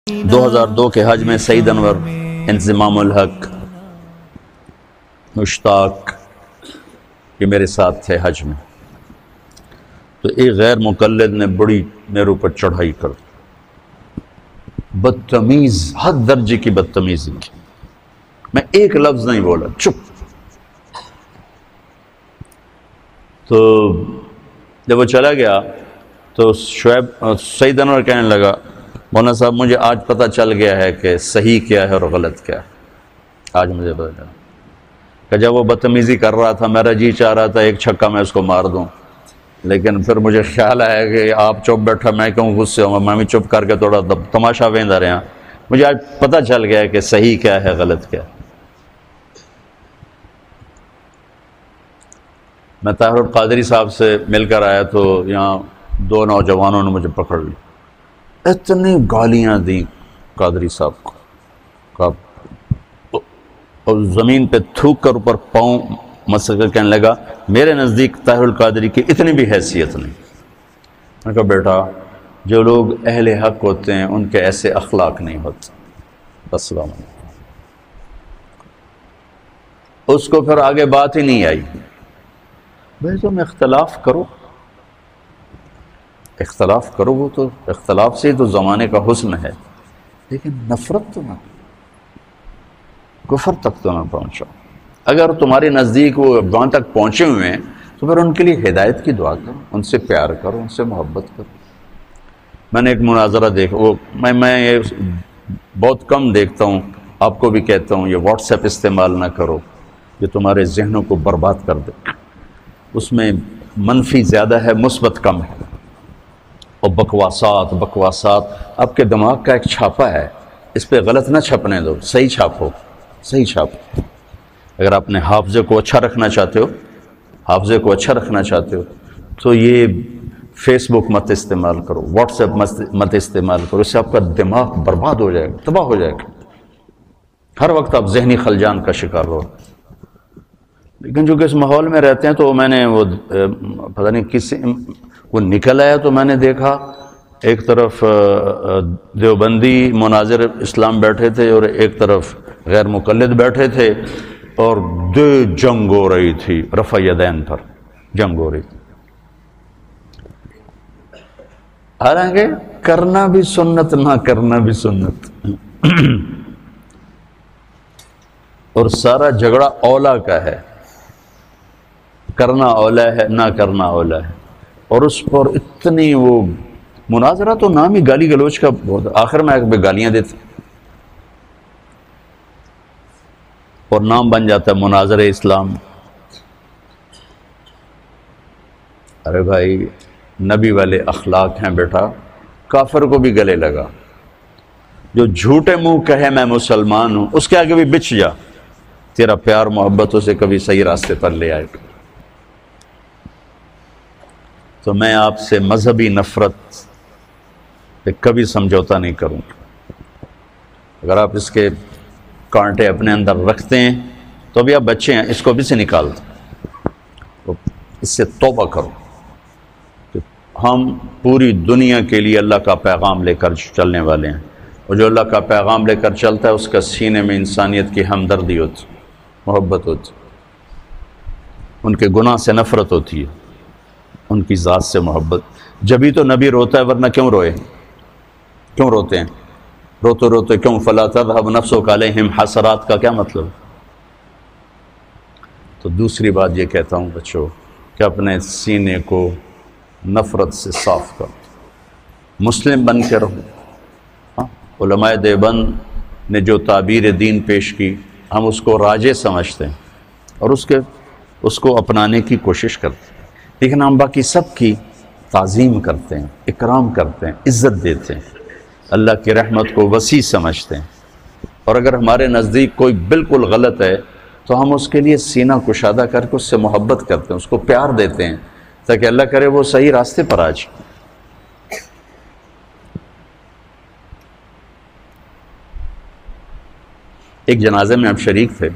2002 کے حج میں سعید انور، انضمام الحق، مشتاق یہ میرے ساتھ تھے حج میں. تو ایک غیر مقلد نے بڑی میرے اوپر چڑھائی کر دی، بدتمیز، حد درجے کی بدتمیزی کی. میں ایک لفظ نہیں بولا، چپ. تو جب وہ چلا گیا تو سعید انور کہنے لگا، مولانا صاحب مجھے آج پتہ چل گیا ہے کہ صحیح کیا ہے اور غلط کیا ہے. آج مجھے پتہ چلا کہ جب وہ بدتمیزی کر رہا تھا میرا جی چاہ رہا تھا ایک چھکا میں اس کو مار دوں، لیکن پھر مجھے خیال آیا کہ آپ چپ بیٹھا میں کیوں غصے ہوں، میں بھی چپ کر کے تھوڑا تماشا ویندا رہا. مجھے آج پتہ چل گیا کہ صحیح کیا ہے غلط کیا ہے. میں طاہر القادری صاحب سے مل کر آیا تو یہاں دو نوجوانوں نے مجھے پکڑ لی، اتنی گالیاں دیں قادری صاحب کو، اور زمین پہ تھوک کر اوپر پاؤں مسل کر کہنے لگا میرے نزدیک طاہر القادری کی اتنی بھی حیثیت نہیں. میں کہا بیٹا جو لوگ اہل حق ہوتے ہیں ان کے ایسے اخلاق نہیں ہوتے. السلام علیکم. اس کو پھر آگے بات ہی نہیں آئی. بھائی تم اختلاف کرو، اختلاف کرو، وہ تو اختلاف سے ہی تو زمانے کا حسن ہے، لیکن نفرت تو نہ، کفر تک تو نہ پہنچو. اگر تمہارے نزدیک وہ وہاں تک پہنچے ہوئے ہیں تو پھر ان کے لیے ہدایت کی دعا کرو، ان سے پیار کرو، ان سے محبت کرو. میں نے ایک مناظرہ دیکھا، وہ میں یہ بہت کم دیکھتا ہوں، آپ کو بھی کہتا ہوں یہ واٹس ایپ استعمال نہ کرو، یہ تمہارے ذہنوں کو برباد کر دے. اس میں منفی زیادہ ہے، مثبت کم ہے. اور بکواسات آپ کے دماغ کا ایک چھاپا ہے، اس پہ غلط نہ چھپنے دو، صحیح چھاپو، صحیح چھاپو. اگر آپ نے حافظے کو اچھا رکھنا چاہتے ہو تو یہ فیس بک مت استعمال کرو، واٹس ایپ مت استعمال کرو، اس سے آپ کا دماغ برباد ہو جائے گا، تباہ ہو جائے گا. ہر وقت آپ ذہنی خلجان کا شکار رہو. لیکن جو کہ اس ماحول میں رہتے ہیں تو میں نے وہ پتہ نہیں کس وہ نکل آیا تو میں نے دیکھا ایک طرف دیوبندی مناظر اسلام بیٹھے تھے اور ایک طرف غیر مقلد بیٹھے تھے، اور جنگ ہو رہی تھی، رفع یدین پر جنگ ہو رہی تھی. حالانکہ کرنا بھی سنت، نہ کرنا بھی سنت. اور سارا جھگڑا اولا کا ہے، کرنا اولا ہے، نہ کرنا اولا ہے. اور اس پر اتنی وہ مناظرہ تو نام ہی گالی گلوچ کا بہت، آخر میں گالیاں دیتے اور نام بن جاتا ہے مناظر اسلام. ارے بھائی نبی والے اخلاق ہیں بیٹا، کافر کو بھی گلے لگا. جو جھوٹے منہ کہے میں مسلمان ہوں اس کے آگے بھی بچ جا، تیرا پیار محبت اسے کبھی صحیح راستے پر لے آئے گا. تو میں آپ سے مذہبی نفرت پہ کبھی سمجھوتا نہیں کروں. اگر آپ اس کے کانٹے اپنے اندر رکھتے ہیں تو ابھی آپ بچے ہیں، اس کو بھی سے نکال دیں، تو اس سے توبہ کرو کہ ہم پوری دنیا کے لیے اللہ کا پیغام لے کر چلنے والے ہیں، اور جو اللہ کا پیغام لے کر چلتا ہے اس کا سینے میں انسانیت کی ہمدردی ہوتی، محبت ہوتی، ان کے گناہ سے نفرت ہوتی ہے، ان کی ذات سے محبت. جبھی تو نبی روتا ہے، ورنہ کیوں روئے؟ کیوں روتے ہیں؟ روتے روتے کیوں؟ فلا تذهب نفسك علیہم حسرات کا کیا مطلب؟ تو دوسری بات یہ کہتا ہوں بچوں کہ اپنے سینے کو نفرت سے صاف کرو، مسلم بن کے رہو. علماء دیوبند نے جو تعبیر دین پیش کی ہم اس کو راجع سمجھتے ہیں اور اس کو اپنانے کی کوشش کرتے ہیں، لیکن ہم باقی سب کی تعظیم کرتے ہیں، اکرام کرتے ہیں، عزت دیتے ہیں، اللہ کی رحمت کو وسیع سمجھتے ہیں. اور اگر ہمارے نزدیک کوئی بالکل غلط ہے تو ہم اس کے لیے سینہ کشادہ کر کے اس سے محبت کرتے ہیں، اس کو پیار دیتے ہیں تاکہ اللہ کرے وہ صحیح راستے پر آ جائے. ایک جنازے میں ہم شریک تھے،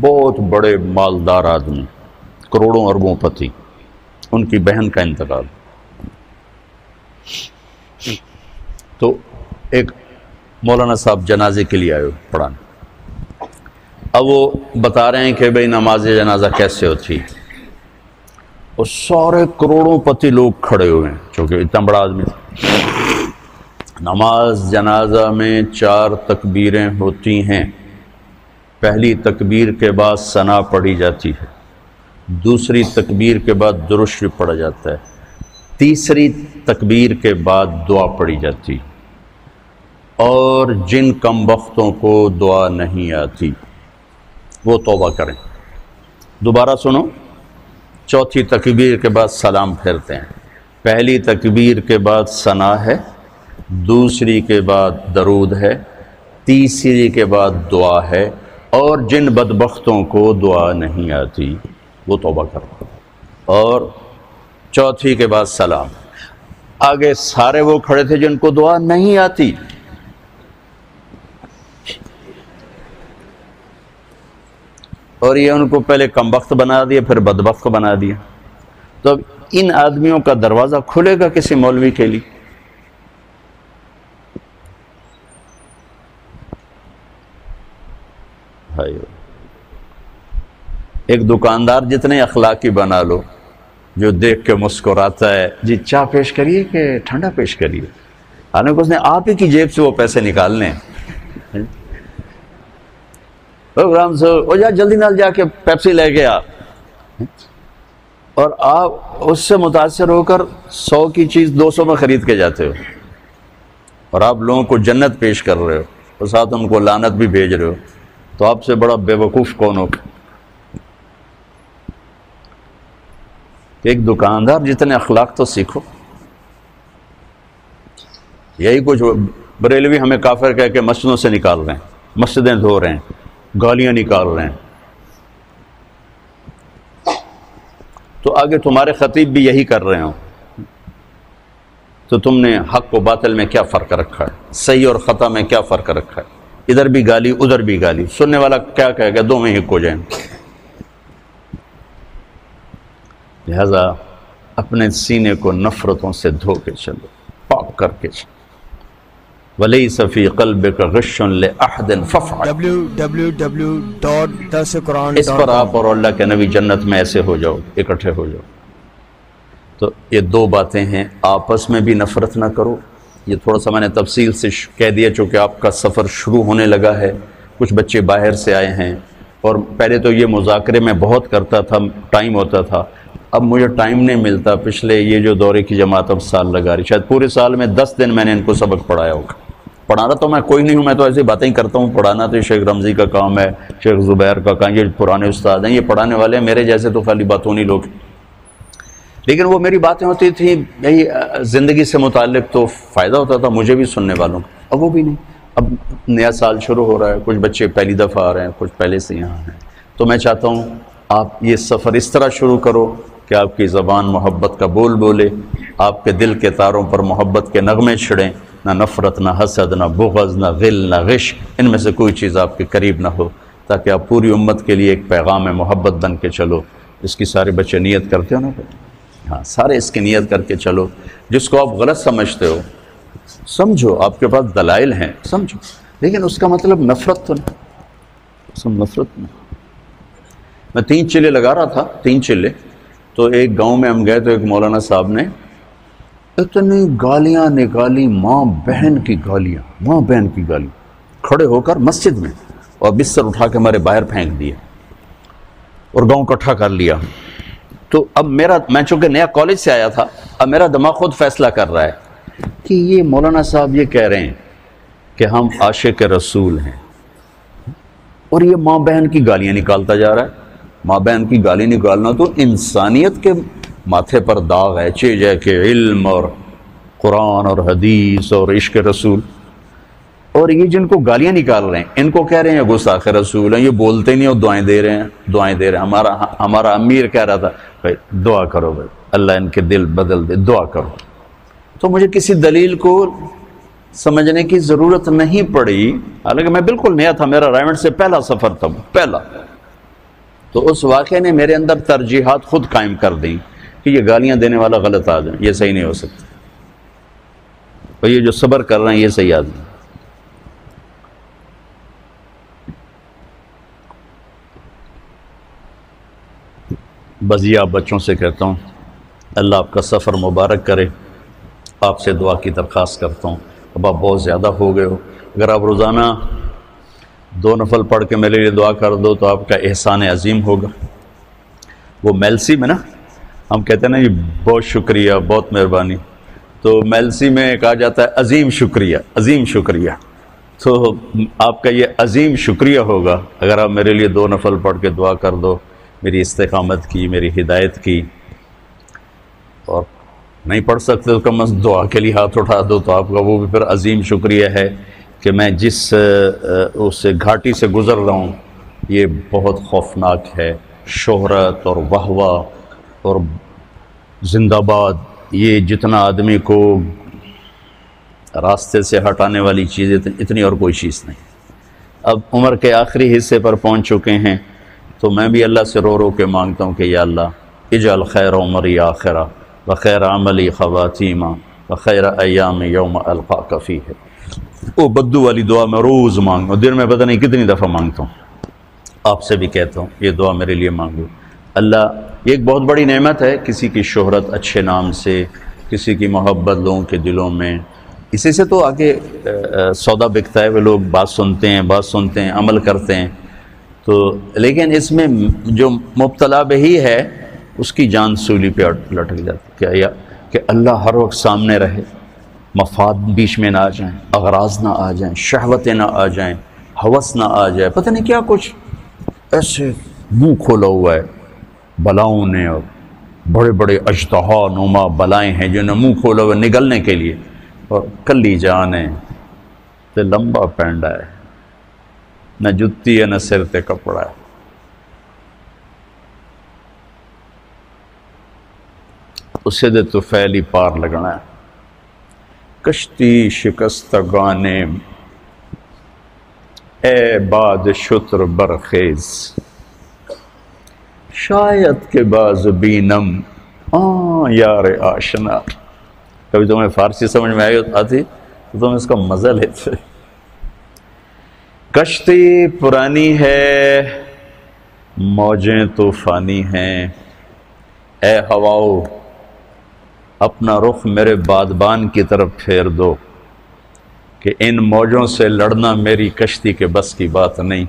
بہت بڑے مالدار آدمی، کروڑوں اربوں پتی، ان کی بہن کا انتقال. تو ایک مولانا صاحب جنازے کے لیے آئے ہو پڑھانے، اب وہ بتا رہے ہیں کہ بھئی نماز جنازہ کیسے ہوتی، اور سارے کروڑوں پتی لوگ کھڑے ہوئے ہیں چونکہ اتنا بڑا آدمی تھا۔ نماز جنازہ میں 4 تکبیریں ہوتی ہیں، پہلی تکبیر کے بعد ثنا پڑھی جاتی ہے، دوسری تکبیر کے بعد درود شریف پڑھا جاتا ہے، تیسری تکبیر کے بعد دعا پڑھی جاتی، اور جن کم بختوں کو دعا نہیں آتی وہ توبہ کریں۔ دوبارہ سنو، چوتھی تکبیر کے بعد سلام پھیرتے ہیں، پہلی تکبیر کے بعد ثنا ہے، دوسری کے بعد درود ہے، تیسری کے بعد دعا ہے، اور جن بدبختوں کو دعا نہیں آتی وہ توبہ کرو، اور چوتھی کے بعد سلام۔ آگے سارے وہ کھڑے تھے جن کو دعا نہیں آتی، اور یہ ان کو پہلے کم بخت بنا دیا پھر بدبخت بنا دیا۔ تو اب ان آدمیوں کا دروازہ کھلے گا کسی مولوی کے لیے؟ ایک دکاندار جتنے اخلاقی بنا لو، جو دیکھ کے مسکراتا ہے، جی چائے پیش کریے کہ ٹھنڈا پیش کریے، حالانکہ اس نے آپ ہی کی جیب سے وہ پیسے نکالنے ہیں۔ پروگرام سے او جا جلدی نال جا کے پیپسی لے کے آ، اور آپ اس سے متاثر ہو کر 100 کی چیز 200 میں خرید کے جاتے ہو، اور آپ لوگوں کو جنت پیش کر رہے ہو اور ساتھ ان کو لعنت بھی بھیج رہے ہو، تو آپ سے بڑا بے وقوف کون ہوگا؟ ایک دکاندار جتنے اخلاق تو سیکھو۔ یہی کچھ بریلوی ہمیں کافر کہہ کے مسجدوں سے نکال رہے ہیں، مسجدیں دھو رہے ہیں، گالیاں نکال رہے ہیں، تو آگے تمہارے خطیب بھی یہی کر رہے ہوں، تو تم نے حق و باطل میں کیا فرق رکھا ہے، صحیح اور خطا میں کیا فرق رکھا ہے؟ ادھر بھی گالی ادھر بھی گالی، سننے والا کیا کہے گا؟ دو میں ہک ہو جائیں۔ لہذا اپنے سینے کو نفرتوں سے دھو کے چلو، پاک کر کے چلو۔ وَلَيْسَ فِي قَلْبِكَ غِشٌّ لِأَحَدٍ فَافْعَلْ۔ اس پر آپ اور اللہ کے نبی جنت میں ایسے ہو جاؤ، اکٹھے ہو جاؤ۔ تو یہ 2 باتیں ہیں، آپس میں بھی نفرت نہ کرو۔ یہ تھوڑا سا میں نے تفصیل سے کہہ دیا چونکہ آپ کا سفر شروع ہونے لگا ہے، کچھ بچے باہر سے آئے ہیں، اور پہلے تو یہ مذاکرے میں بہت کرتا تھا، ٹائم ہوتا تھا، اب مجھے ٹائم نہیں ملتا۔ پچھلے یہ جو دورے کی جماعت اب سال لگا رہی، شاید پورے سال میں 10 دن میں نے ان کو سبق پڑھایا ہوگا۔ پڑھانا تو میں کوئی نہیں ہوں، میں تو ایسی باتیں ہی کرتا ہوں، پڑھانا تو شیخ رمضی کا کام ہے، شیخ زبیر کا کام، یہ پرانے استاد ہیں، یہ پڑھانے والے ہیں، میرے جیسے تو خالی باتوں نہیں لوگ۔ لیکن وہ میری باتیں ہوتی تھیں یہی زندگی سے متعلق، تو فائدہ ہوتا تھا مجھے بھی سننے والوں کا۔ اب وہ بھی نہیں، اب نیا سال شروع ہو رہا ہے، کچھ بچے پہلی دفعہ آ رہے ہیں، کچھ پہلے سے یہاں ہیں، تو میں چاہتا ہوں آپ یہ سفر اس طرح شروع کرو کہ آپ کی زبان محبت کا بول بولے، آپ کے دل کے تاروں پر محبت کے نغمے چھڑیں، نہ نفرت، نہ حسد، نہ بغض، نہ غل، نہ غش، ان میں سے کوئی چیز آپ کے قریب نہ ہو، تاکہ آپ پوری امت کے لیے ایک پیغام محبت بن کے چلو۔ اس کی سارے بچے نیت کرتے ہو نا؟ ہاں، سارے اس کی نیت کر کے چلو۔ جس کو آپ غلط سمجھتے ہو سمجھو، آپ کے پاس دلائل ہیں، سمجھو، لیکن اس کا مطلب نفرت تو نہیں، سب نفرت نہیں۔ میں 3 چلے لگا رہا تھا، 3 چلے، تو ایک گاؤں میں ہم گئے تو ایک مولانا صاحب نے اتنی گالیاں نکالی، ماں بہن کی گالیاں، ماں بہن کی گالی، کھڑے ہو کر مسجد میں، اور بستر اٹھا کے ہمارے باہر پھینک دیا اور گاؤں اکٹھا کر لیا۔ تو اب میں چونکہ نیا کالج سے آیا تھا، اب میرا دماغ خود فیصلہ کر رہا ہے کہ یہ مولانا صاحب یہ کہہ رہے ہیں کہ ہم عاشق رسول ہیں، اور یہ ماں بہن کی گالیاں نکالتا جا رہا ہے۔ ماں بہن کی گالی نکالنا تو انسانیت کے ماتھے پر داغ ہے، چیزیں کہ علم اور قرآن اور حدیث اور عشق رسول، اور یہ جن کو گالیاں نکال رہے ہیں ان کو کہہ رہے ہیں گستاخ رسول ہیں، یہ بولتے نہیں اور دعائیں دے رہے ہیں، دعائیں دے رہے ہیں۔ ہمارا امیر کہہ رہا تھا بھائی دعا کرو، بھائی اللہ ان کے دل بدل دے، دعا کرو۔ تو مجھے کسی دلیل کو سمجھنے کی ضرورت نہیں پڑی، حالانکہ میں بالکل نیا تھا، میرا رائمنڈ سے پہلا سفر تھا، پہلا۔ تو اس واقعے نے میرے اندر ترجیحات خود قائم کر دیں کہ یہ گالیاں دینے والا غلط آدمی، یہ صحیح نہیں ہو سکتا، اور یہ جو صبر کر رہے ہیں یہ صحیح آدمی۔ بزیا بچوں سے کہتا ہوں اللہ آپ کا سفر مبارک کرے، آپ سے دعا کی درخواست کرتا ہوں، اب آپ بہت زیادہ ہو گئے ہو، اگر آپ روزانہ 2 نفل پڑھ کے میرے لیے دعا کر دو تو آپ کا احسان عظیم ہوگا۔ وہ میلسی میں نا ہم کہتے ہیں نا یہ بہت شکریہ، بہت مہربانی، تو میلسی میں کہا جاتا ہے عظیم شکریہ، عظیم شکریہ۔ تو آپ کا یہ عظیم شکریہ ہوگا اگر آپ میرے لیے 2 نفل پڑھ کے دعا کر دو، میری استقامت کی، میری ہدایت کی، اور نہیں پڑھ سکتے تو کم از دعا کے لیے ہاتھ اٹھا دو، تو آپ کا وہ بھی پھر عظیم شکریہ ہے کہ میں جس اس گھاٹی سے گزر رہا ہوں یہ بہت خوفناک ہے، شہرت اور واہ اور زندہ باد، یہ جتنا آدمی کو راستے سے ہٹانے والی چیز اتنی اور کوئی چیز نہیں۔ اب عمر کے آخری حصے پر پہنچ چکے ہیں، تو میں بھی اللہ سے رو رو کے مانگتا ہوں کہ یا اللہ اجعل خیر عمری آخرہ وخیر عملی خواتیمہ وخیر ایام یوم القاک فیہ۔ وہ بدو والی دعا میں روز مانگتا ہوں، دن میں پتہ نہیں کتنی دفعہ مانگتا ہوں، آپ سے بھی کہتا ہوں یہ دعا میرے لیے مانگو۔ اللہ، یہ ایک بہت بڑی نعمت ہے، کسی کی شہرت اچھے نام سے، کسی کی محبت لوگوں کے دلوں میں، اسی سے تو آگے سودا بکتا ہے، وہ لوگ بات سنتے ہیں عمل کرتے ہیں، تو لیکن اس میں جو مبتلا بہی ہے اس کی جان سولی پہ لٹک جاتی ہے کہ اللہ ہر وقت سامنے رہے، مفاد بیچ میں نہ آ جائیں، اغراض نہ آ جائیں، شہوتیں نہ آ جائیں، ہوس نہ آ جائے، پتہ نہیں کیا کچھ ایسے منہ کھولا ہوا ہے بلاؤں نے، اور بڑے بڑے اژدہا نما بلائیں ہیں جنہیں منہ کھولا ہوا نگلنے کے لیے، اور کلی جان ہے تے لمبا پینڈا ہے، نہ جتی ہے نہ سر تے کپڑا ہے۔ اسے دے تو فیلی پار لگنا ہے، کشتی شکستگانے اے باد شتر برخیز، شاید کے باز بینم یار آشنا۔ کبھی تمہیں فارسی سمجھ میں آتی تو تم اس کا مزہ لیتے۔ کشتی پرانی ہے، موجیں طوفانی ہیں، اے ہواؤ اپنا رخ میرے بادبان کی طرف پھیر دو کہ ان موجوں سے لڑنا میری کشتی کے بس کی بات نہیں۔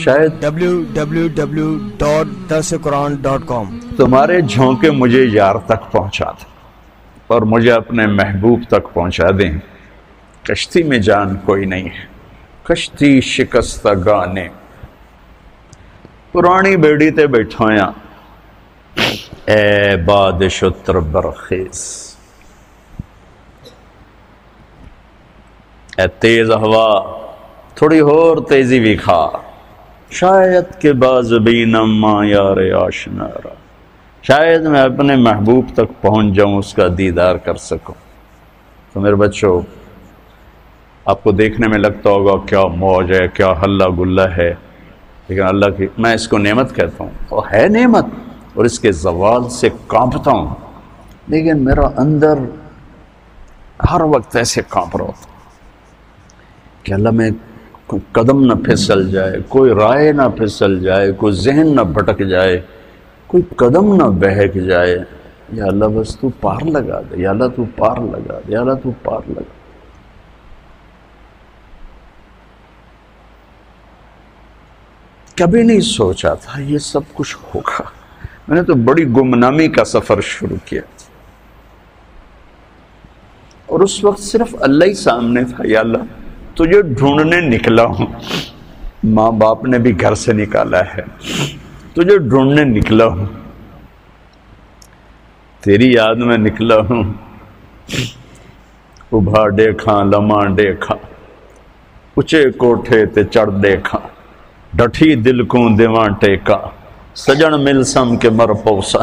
شاید www.darsequran.com تمہارے جھونکے مجھے یار تک پہنچا دیں اور مجھے اپنے محبوب تک پہنچا دیں، کشتی میں جان کوئی نہیں ہے، کشتی شکستگانے پرانی بیڑی تے بیٹھایا، اے باد شتر برخیز، اے تیز ہوا تھوڑی اور تیزی بھی کھا، شاید کہ باز بینم ماں یار آشنا را، شاید میں اپنے محبوب تک پہنچ جاؤں، اس کا دیدار کر سکوں۔ تو میرے بچوں، آپ کو دیکھنے میں لگتا ہوگا کیا موج ہے، کیا ہلا گلا ہے، لیکن اللہ کی، میں اس کو نعمت کہتا ہوں، وہ ہے نعمت، اور اس کے زوال سے کانپتا ہوں، لیکن میرا اندر ہر وقت ایسے کانپ رہا ہوتا کہ اللہ میں کوئی قدم نہ پھسل جائے، کوئی رائے نہ پھسل جائے، کوئی ذہن نہ بھٹک جائے، کوئی قدم نہ بہک جائے، یا اللہ بس تو پار لگا دے، یا اللہ تو پار لگا دے، یا اللہ تو پار لگا دے۔ کبھی نہیں سوچا تھا یہ سب کچھ ہوگا، میں نے تو بڑی گمنامی کا سفر شروع کیا، اور اس وقت صرف اللہ ہی سامنے تھا، یا اللہ تجھے ڈھونڈنے نکلا ہوں، ماں باپ نے بھی گھر سے نکالا ہے، تجھے ڈھونڈنے نکلا ہوں، تیری یاد میں نکلا ہوں، ابھا دیکھاں لمحہ دیکھاں، اچھے کوٹھے تے چڑھ دیکھاں، ڈٹھی دل کو دیواں ٹیکا، سجن مل سم کے مر پوسا۔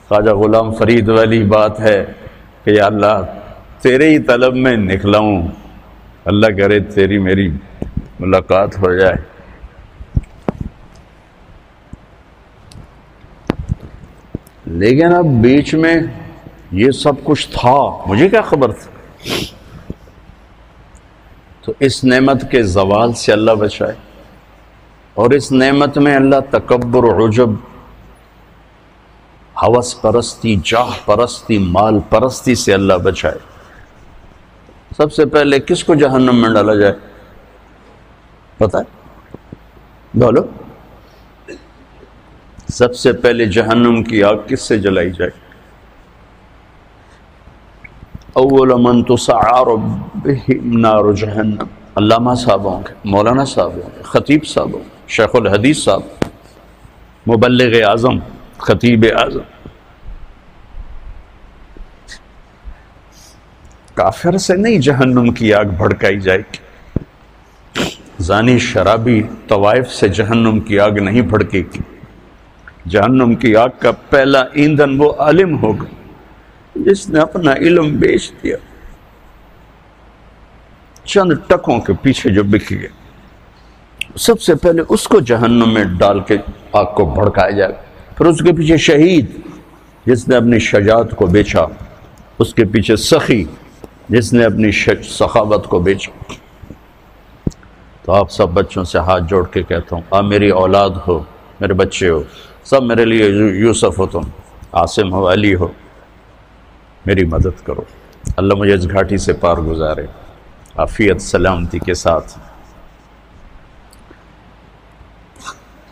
خواجہ غلام فرید والی بات ہے کہ یا اللہ تیرے ہی طلب میں نکلا ہوں، اللہ کرے تیری میری ملاقات ہو جائے۔ لیکن اب بیچ میں یہ سب کچھ تھا، مجھے کیا خبر تھی؟ تو اس نعمت کے زوال سے اللہ بچائے، اور اس نعمت میں اللہ تکبر و عجب ہوس پرستی، جاہ پرستی، مال پرستی سے اللہ بچائے۔ سب سے پہلے کس کو جہنم میں ڈالا جائے پتہ ہے؟ بولو، سب سے پہلے جہنم کی آگ کس سے جلائی جائے؟ اول من تسعر بهم نار جہنم، علامہ صاحب ہوں گے، مولانا صاحب ہوں گے، خطیب صاحب ہوں گے، شیخ الحدیث صاحب، مبلغ اعظم، خطیب اعظم۔ کافر سے نہیں جہنم کی آگ بھڑکائی جائے گی، زانی شرابی طوائف سے جہنم کی آگ نہیں بھڑکے گی۔ جہنم کی آگ کا پہلا ایندھن وہ عالم ہوگا جس نے اپنا علم بیچ دیا، چند ٹکوں کے پیچھے جو بک گئے، سب سے پہلے اس کو جہنم میں ڈال کے آگ کو بھڑکایا جائے۔ پھر اس کے پیچھے شہید جس نے اپنی شجاعت کو بیچا، اس کے پیچھے سخی جس نے اپنی سخاوت کو بیچا۔ تو آپ سب بچوں سے ہاتھ جوڑ کے کہتا ہوں، آپ میری اولاد ہو، میرے بچے ہو، سب میرے لیے یوسف ہو، تم عاصم ہو، علی ہو، میری مدد کرو، اللہ مجھے اس گھاٹی سے پار گزارے عافیت سلامتی کے ساتھ۔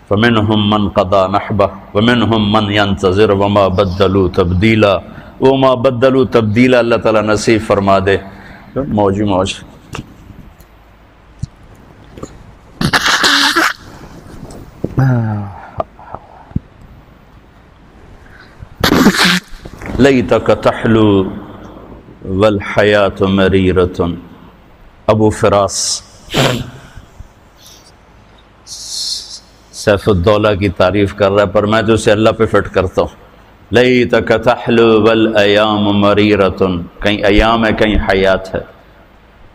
فَمِنْهُمْ مَنْ قَضَى نَحْبَهُ وَمِنْهُمْ مَنْ يَنْتَظِرُ وَمَا بَدَّلُوا تَبْدِيلًا، وَمَا بَدَّلُوا تَبْدِيلًا اللہ تعالیٰ نصیب فرما دے۔ موج ہی موج۔ لَيْتَكَ تَحْلُو وَالْحَيَاةُ مَرِيرَةٌ، ابو فراس سیف الدولہ کی تعریف کر رہا ہے، پر میں تو اسے اللہ پہ فٹ کرتا ہوں۔ لَيْتَكَ تَحْلُو وَالْأَيَامُ مَرِيرَةٌ، کہیں ایام ہے کہیں حیات ہے۔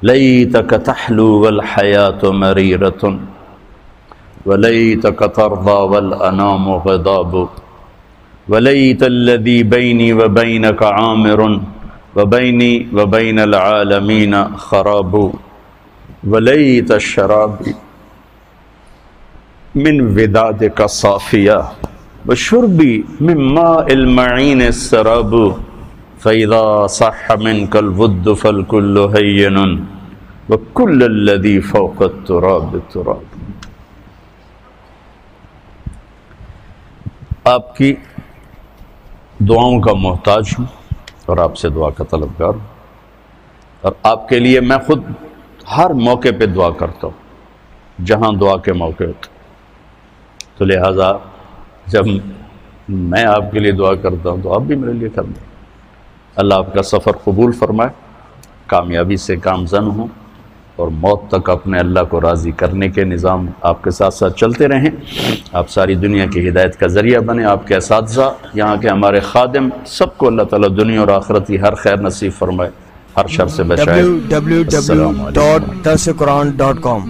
لَيْتَكَ تَحْلُو وَالْحَيَاةُ مَرِيرَةٌ وَلَيْتَكَ تَرْضَى وَالْأَنَامُ غِضَابُ وَلَيْتَ الَّذِي بَيْنِي وَبَيْنَكَ عَامِرٌ وَبَيْنِي وَبَيْنَ الْعَالَمِينَ خَرَابُ وَلَيْتَ الشَّرَابِ من ودادك صافية وشربي من ماء المعين السراب فإذا صح منك الود فالكل هين وكل الذي فوق التراب التراب۔ آپ کی دعاؤں کا محتاج ہوں اور آپ سے دعا کا طلبگار ہوں، اور آپ کے لیے میں خود ہر موقع پہ دعا کرتا ہوں جہاں دعا کے موقع ہوتے، تو لہٰذا جب میں آپ کے لیے دعا کرتا ہوں تو آپ بھی میرے لیے کرنا۔ اللہ آپ کا سفر قبول فرمائے، کامیابی سے کامزن ہوں، اور موت تک اپنے اللہ کو راضی کرنے کے نظام آپ کے ساتھ ساتھ چلتے رہیں۔ آپ ساری دنیا کی ہدایت کا ذریعہ بنیں، آپ کے اساتذہ، یہاں کے ہمارے خادم، سب کو اللہ تعالیٰ دنیا اور آخرت کی ہر خیر نصیب فرمائے، ہر شر سے بچائے۔ www.darsequran.com